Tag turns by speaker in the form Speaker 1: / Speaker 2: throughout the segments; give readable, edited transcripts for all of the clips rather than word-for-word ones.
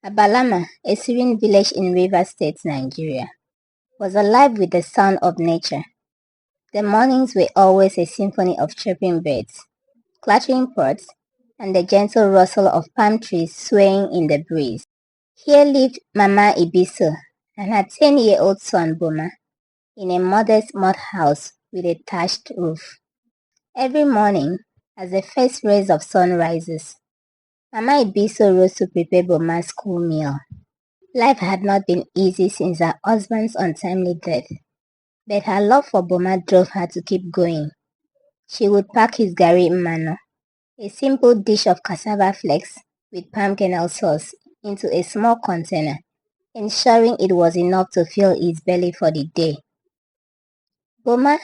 Speaker 1: Abalama, a serene village in Rivers State, Nigeria, was alive with the sound of nature. The mornings were always a symphony of chirping birds, clattering pots, and the gentle rustle of palm trees swaying in the breeze. Here lived Mama Ibiso and her 10-year-old son Boma in a modest mud house with a thatched roof. Every morning, as the first rays of sun rises, Mama Ibiso rose to prepare Boma's school meal. Life had not been easy since her husband's untimely death, but her love for Boma drove her to keep going. She would pack his gari mano, a simple dish of cassava flakes with palm kernel sauce, into a small container, ensuring it was enough to fill his belly for the day. "Boma,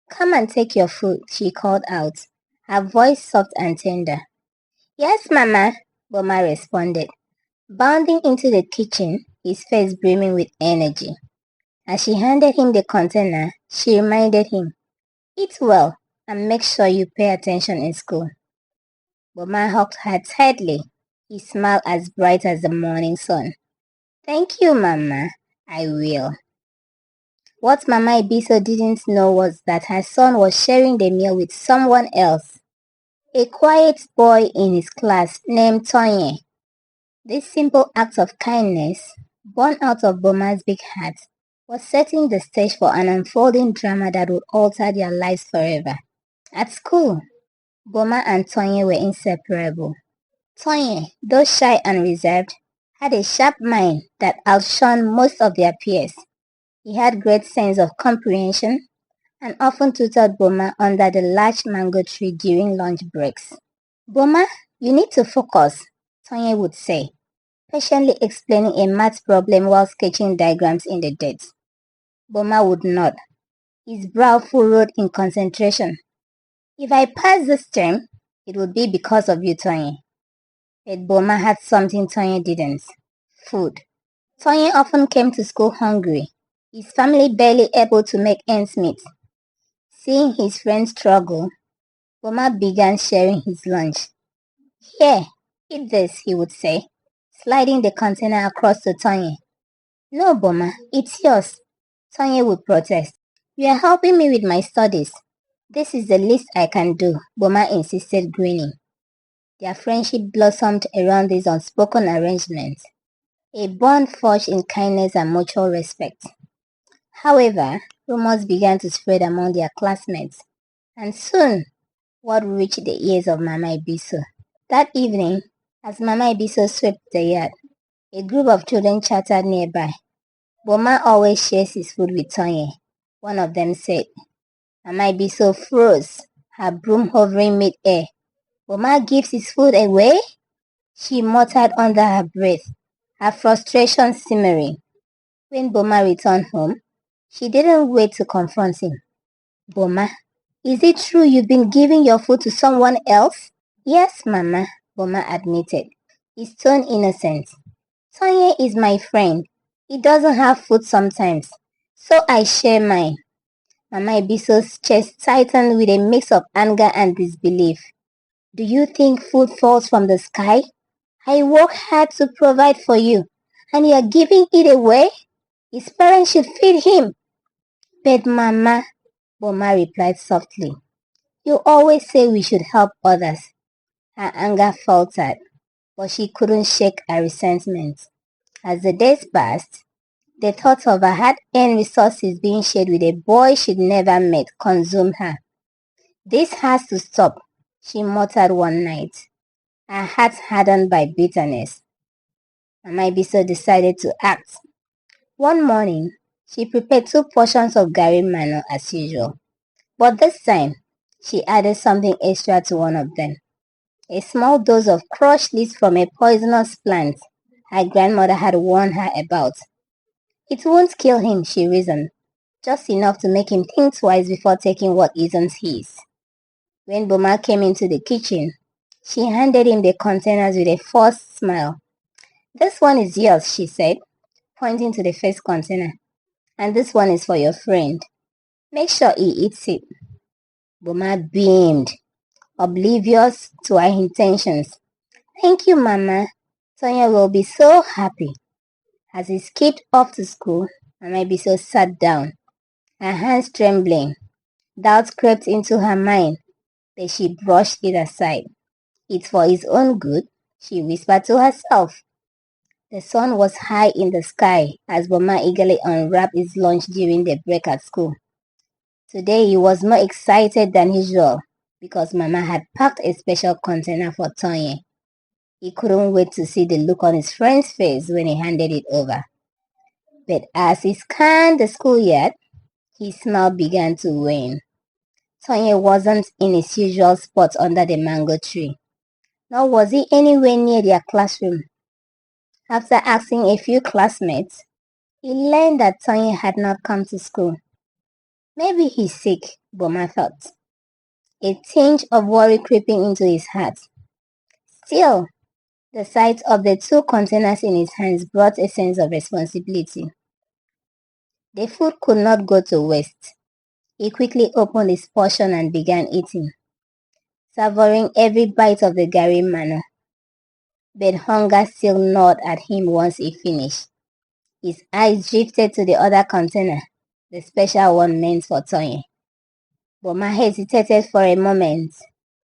Speaker 1: come and take your food," she called out, her voice soft and tender. "Yes, Mama," Boma responded, bounding into the kitchen, his face brimming with energy. As she handed him the container, she reminded him, "Eat well and make sure you pay attention in school." Boma hugged her tightly, his smile as bright as the morning sun. "Thank you, Mama. I will." What Mama Ibiso didn't know was that her son was sharing the meal with someone else, a quiet boy in his class named Tonye. This simple act of kindness, born out of Boma's big heart, was setting the stage for an unfolding drama that would alter their lives forever. At school, Boma and Tonye were inseparable. Tonye, though shy and reserved, had a sharp mind that outshone most of their peers. He had great sense of comprehension and often tutored Boma under the large mango tree during lunch breaks. "Boma, you need to focus," Tonye would say, patiently explaining a math problem while sketching diagrams in the dirt. Boma would nod, his brow furrowed in concentration. "If I pass this term, it would be because of you, Tonye." But Boma had something Tonye didn't: food. Tonye often came to school hungry, his family barely able to make ends meet. Seeing his friends struggle, Boma began sharing his lunch. "Here, eat this," he would say, sliding the container across to Tonye. "No, Boma, it's yours," Tonye would protest. "You are helping me with my studies." "This is the least I can do," Boma insisted, grinning. Their friendship blossomed around this unspoken arrangement, a bond forged in kindness and mutual respect. However, rumors began to spread among their classmates, and soon word reached the ears of Mama Ibiso. That evening, as Mama Ibiso swept the yard, a group of children chattered nearby. "Boma always shares his food with Tonye," one of them said. Mama Ibiso froze, her broom hovering mid-air. "Boma gives his food away?" she muttered under her breath, her frustration simmering. When Boma returned home, she didn't wait to confront him. "Boma, is it true you've been giving your food to someone else?" "Yes, Mama," Boma admitted, his tone innocent. "Tonye is my friend. He doesn't have food sometimes, so I share mine." Mama Ibiso's chest tightened with a mix of anger and disbelief. "Do you think food falls from the sky? I work hard to provide for you, and you are giving it away? His parents should feed him." "But Mama," Boma replied softly, "you always say we should help others." Her anger faltered, but she couldn't shake her resentment. As the days passed, the thought of her hard-earned resources being shared with a boy she'd never met consumed her. "This has to stop," she muttered one night, her heart hardened by bitterness. Mama Ibiso decided to act. One morning, she prepared 2 portions of gari mano as usual, but this time, she added something extra to one of them: a small dose of crushed leaves from a poisonous plant her grandmother had warned her about. "It won't kill him," she reasoned, "just enough to make him think twice before taking what isn't his." When Boma came into the kitchen, she handed him the containers with a forced smile. "This one is yours," she said, pointing to the first container, "and this one is for your friend. Make sure he eats it." Boma beamed, oblivious to her intentions. "Thank you, Mama." Tonya will be so happy. As he skipped off to school, Mama Ibiso sat down, her hands trembling. Doubt crept into her mind, but she brushed it aside. It's for his own good, she whispered to herself. The sun was high in the sky as Boma eagerly unwrapped his lunch during the break at school. Today he was more excited than usual because Mama had packed a special container for Tonya. He couldn't wait to see the look on his friend's face when he handed it over. But as he scanned the schoolyard, his smile began to wane. Tonya wasn't in his usual spot under the mango tree, nor was he anywhere near their classroom. After asking a few classmates, he learned that Tonya had not come to school. Maybe he's sick, Boma thought, a tinge of worry creeping into his heart. Still, the sight of the two containers in his hands brought a sense of responsibility. The food could not go to waste. He quickly opened his portion and began eating, savoring every bite of the gari manna. But hunger still gnawed at him once he finished. His eyes drifted to the other container, the special one meant for Tonya. Boma hesitated for a moment,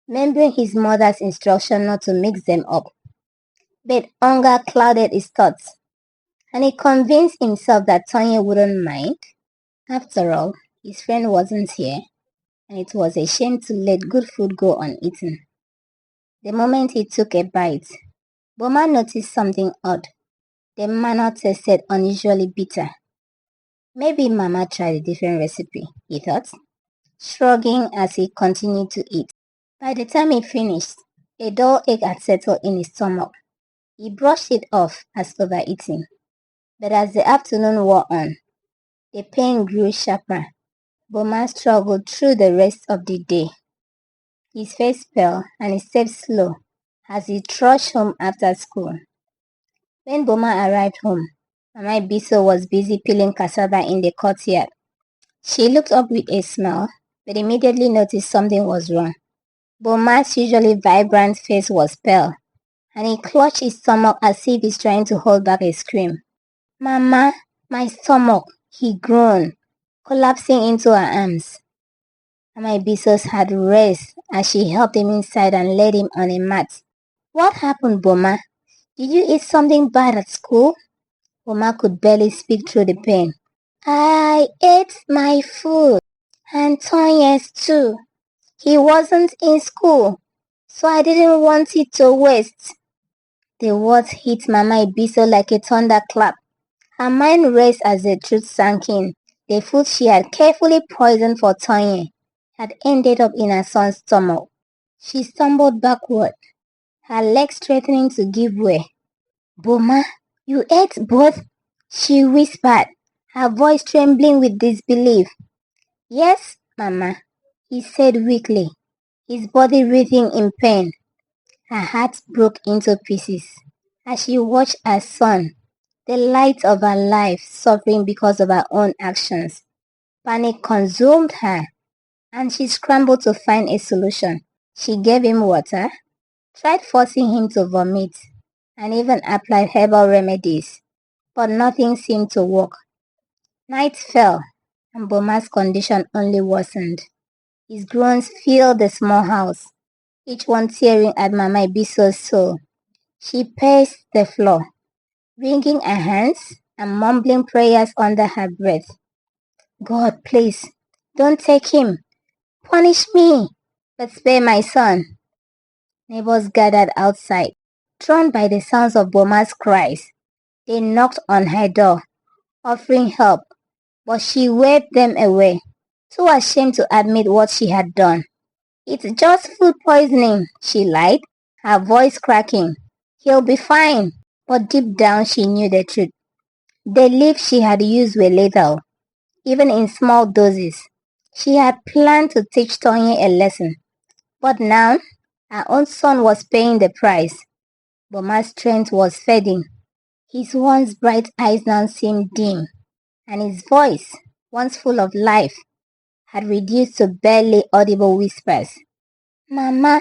Speaker 1: remembering his mother's instruction not to mix them up. But hunger clouded his thoughts, and he convinced himself that Tonya wouldn't mind. After all, his friend wasn't here, and it was a shame to let good food go uneaten. The moment he took a bite, Boma noticed something odd. The manna tasted unusually bitter. Maybe Mama tried a different recipe, he thought, shrugging as he continued to eat. By the time he finished, a dull ache had settled in his stomach. He brushed it off as overeating. But as the afternoon wore on, the pain grew sharper. Boma struggled through the rest of the day. His face fell and he stepped slow as he trudged home after school. When Boma arrived home, Mama Ibiso was busy peeling cassava in the courtyard. She looked up with a smile, but immediately noticed something was wrong. Boma's usually vibrant face was pale, and he clutched his stomach as if he's trying to hold back a scream. "Mama, my stomach," he groaned, collapsing into her arms. Mama Ibiso's heart raced as she helped him inside and laid him on a mat. "What happened, Boma? Did you eat something bad at school?" Boma could barely speak through the pain. "I ate my food, and Tonya's too. He wasn't in school, so I didn't want it to waste." The words hit Mama Ibiso like a thunderclap. Her mind raced as the truth sank in. The food she had carefully poisoned for Tonya had ended up in her son's stomach. She stumbled backward, her legs threatening to give way. "Boma, you ate both?" she whispered, her voice trembling with disbelief. "Yes, Mama," he said weakly, his body writhing in pain. Her heart broke into pieces as she watched her son, the light of her life, suffering because of her own actions. Panic consumed her, and she scrambled to find a solution. She gave him water, tried forcing him to vomit, and even applied herbal remedies, but nothing seemed to work. Night fell, and Boma's condition only worsened. His groans filled the small house, each one tearing at Mama Ibiso's soul. She paced the floor, wringing her hands and mumbling prayers under her breath. "God, please, don't take him. Punish me, but spare my son." Neighbors gathered outside, drawn by the sounds of Boma's cries. They knocked on her door, offering help, but she waved them away, too ashamed to admit what she had done. "It's just food poisoning," she lied, her voice cracking. "He'll be fine." But deep down she knew the truth. The leaves she had used were lethal, even in small doses. She had planned to teach Tonya a lesson, but now her own son was paying the price. Boma's strength was fading. His once bright eyes now seemed dim, and his voice, once full of life, had reduced to barely audible whispers. "Mama,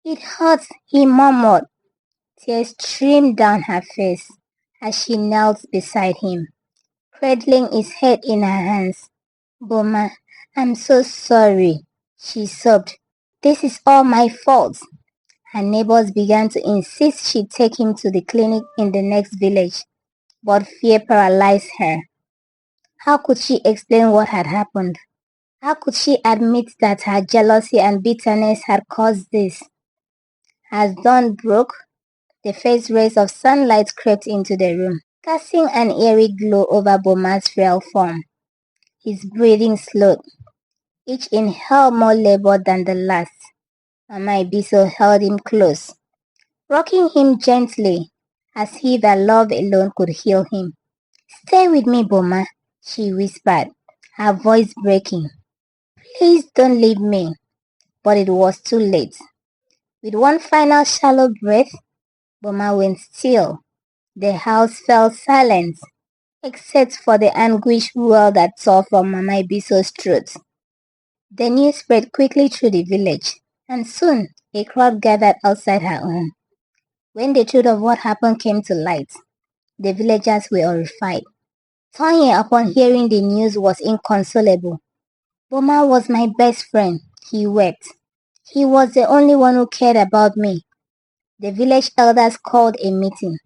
Speaker 1: it hurts," he murmured. Tears streamed down her face as she knelt beside him, cradling his head in her hands. "Boma, I'm so sorry," she sobbed. "This is all my fault." Her neighbors began to insist she take him to the clinic in the next village, but fear paralyzed her. How could she explain what had happened? How could she admit that her jealousy and bitterness had caused this? As dawn broke, the first rays of sunlight crept into the room, casting an eerie glow over Boma's frail form. His breathing slowed, each inhale more labored than the last. Mama Ibiso held him close, rocking him gently, as if her love alone could heal him. "Stay with me, Boma," she whispered, her voice breaking. "Please don't leave me." But it was too late. With one final shallow breath, Boma went still. The house fell silent, except for the anguished wail that tore from Mama Ibiso's throat. The news spread quickly through the village, and soon a crowd gathered outside her home. When the truth of what happened came to light, the villagers were horrified. Tanya, upon hearing the news, was inconsolable. "Boma was my best friend," he wept. "He was the only one who cared about me." The village elders called a meeting,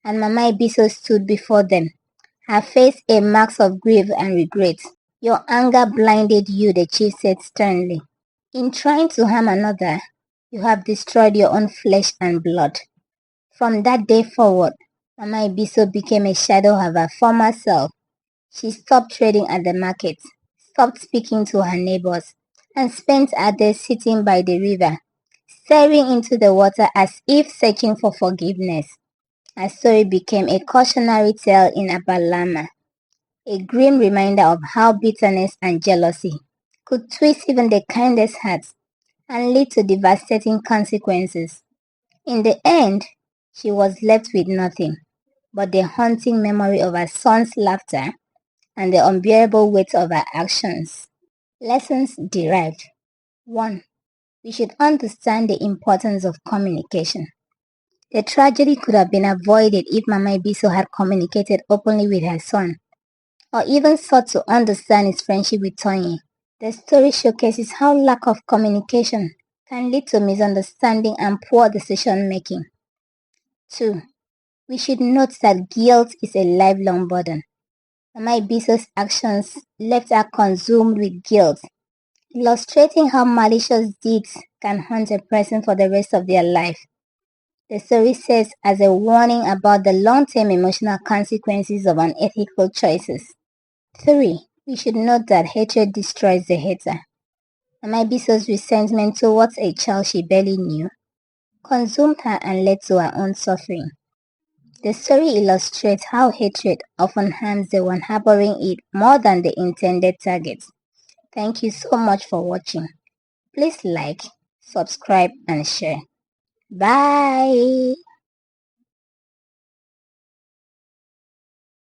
Speaker 1: and Mama Ibiso stood before them, her face a mask of grief and regret. "Your anger blinded you," the chief said sternly. "In trying to harm another, you have destroyed your own flesh and blood." From that day forward, Mama Ibiso became a shadow of her former self. She stopped trading at the market, stopped speaking to her neighbors, and spent her days sitting by the river, staring into the water as if searching for forgiveness. Her story became a cautionary tale in Abalama, a grim reminder of how bitterness and jealousy could twist even the kindest hearts and lead to devastating consequences. In the end, she was left with nothing but the haunting memory of her son's laughter and the unbearable weight of her actions. Lessons derived. 1. We should understand the importance of communication. The tragedy could have been avoided if Mama Ibiso had communicated openly with her son, or even sought to understand his friendship with Tony. The story showcases how lack of communication can lead to misunderstanding and poor decision making. 2. We should note that guilt is a lifelong burden. Mama Ibiso's actions left her consumed with guilt, illustrating how malicious deeds can haunt a person for the rest of their life. The story serves as a warning about the long-term emotional consequences of unethical choices. 3. We should note that hatred destroys the hater. Mama Ibiso's resentment towards a child she barely knew consumed her and led to her own suffering. The story illustrates how hatred often harms the one harboring it more than the intended target. Thank you so much for watching. Please like, subscribe and share. Bye!